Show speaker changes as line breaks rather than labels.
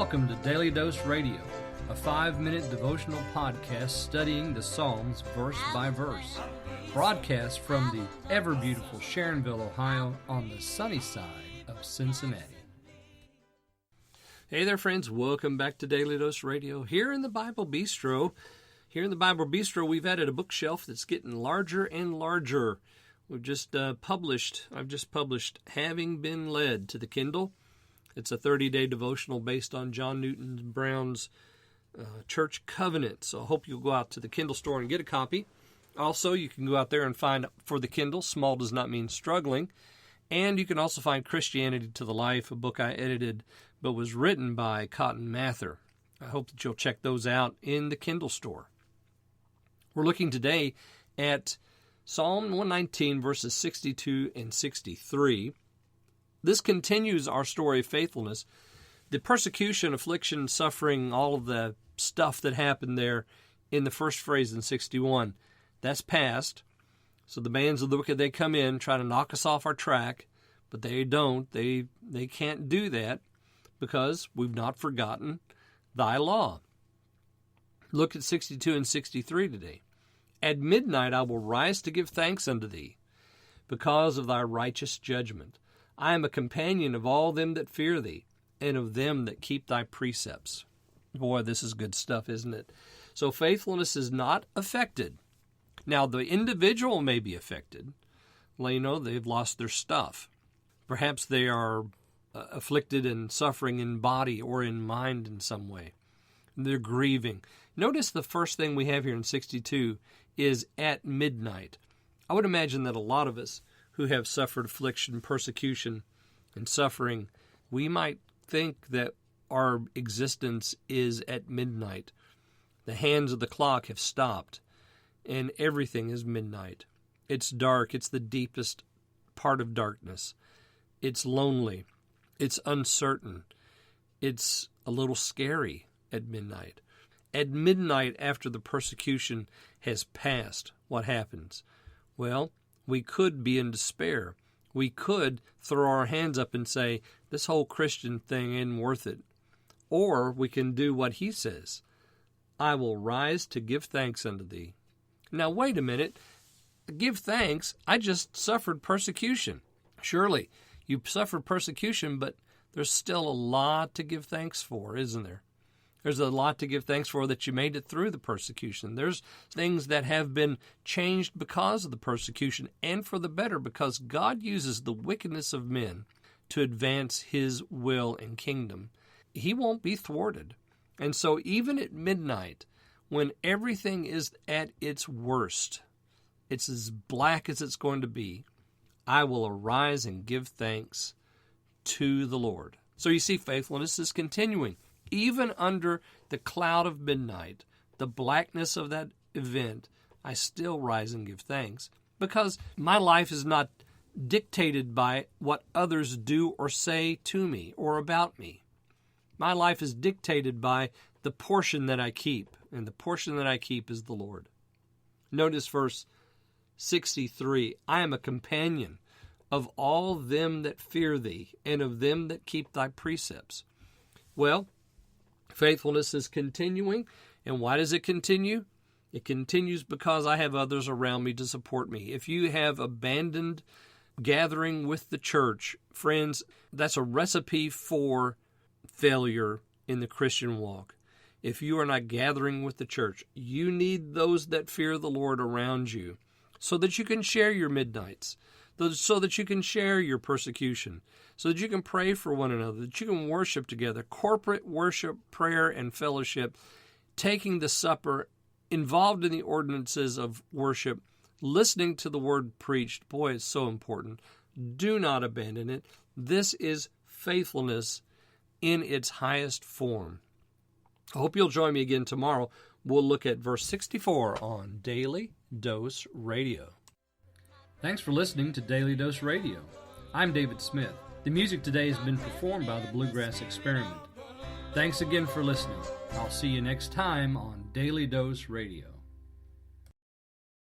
Welcome to Daily Dose Radio, a 5-minute devotional podcast studying the Psalms verse by verse. Broadcast from the ever-beautiful Sharonville, Ohio, on the sunny side of Cincinnati. Hey there, friends. Welcome back to Daily Dose Radio. Here in the Bible Bistro, we've added a bookshelf that's getting larger and larger. I've just published Having Been Led to the Kindle. It's a 30-day devotional based on John Newton Brown's Church Covenant. So I hope you'll go out to the Kindle store and get a copy. Also, you can go out there and find for the Kindle, Small Does Not Mean Struggling. And you can also find Christianity to the Life, a book I edited but was written by Cotton Mather. I hope that you'll check those out in the Kindle store. We're looking today at Psalm 119, verses 62 and 63. This continues our story of faithfulness. The persecution, affliction, suffering, all of the stuff that happened there in the first phrase in 61, that's past. So the bands of the wicked, they come in, try to knock us off our track, but they don't. They can't do that because we've not forgotten thy law. Look at 62 and 63 today. At midnight I will rise to give thanks unto thee, because of thy righteous judgment. I am a companion of all them that fear thee, and of them that keep thy precepts. Boy, this is good stuff, isn't it? So faithfulness is not affected. Now, the individual may be affected. They've lost their stuff. Perhaps they are afflicted and suffering in body or in mind in some way. They're grieving. Notice the first thing we have here in 62 is at midnight. I would imagine that a lot of us who have suffered affliction, persecution, and suffering, we might think that our existence is at midnight. The hands of the clock have stopped, and everything is midnight. It's dark. It's the deepest part of darkness. It's lonely. It's uncertain. It's a little scary at midnight. At midnight, after the persecution has passed, what happens? Well, we could be in despair. We could throw our hands up and say, this whole Christian thing isn't worth it. Or we can do what he says. I will rise to give thanks unto thee. Now, wait a minute. Give thanks? I just suffered persecution. Surely, you suffered persecution, but there's still a lot to give thanks for, isn't there? There's a lot to give thanks for that you made it through the persecution. There's things that have been changed because of the persecution and for the better, because God uses the wickedness of men to advance his will and kingdom. He won't be thwarted. And so even at midnight, when everything is at its worst, it's as black as it's going to be, I will arise and give thanks to the Lord. So you see, faithfulness is continuing. Even under the cloud of midnight, the blackness of that event, I still rise and give thanks, because my life is not dictated by what others do or say to me or about me. My life is dictated by the portion that I keep, and the portion that I keep is the Lord. Notice verse 63, I am a companion of all them that fear thee, and of them that keep thy precepts. Well, faithfulness is continuing, and why does it continue? It continues because I have others around me to support me. If you have abandoned gathering with the church, friends, that's a recipe for failure in the Christian walk. If you are not gathering with the church, you need those that fear the Lord around you so that you can share your midnights, so that you can share your persecution, so that you can pray for one another, that you can worship together, corporate worship, prayer, and fellowship, taking the supper, involved in the ordinances of worship, listening to the word preached. Boy, it's so important. Do not abandon it. This is faithfulness in its highest form. I hope you'll join me again tomorrow. We'll look at verse 64 on Daily Dose Radio. Thanks for listening to Daily Dose Radio. I'm David Smith. The music today has been performed by the Bluegrass Experiment. Thanks again for listening. I'll see you next time on Daily Dose Radio.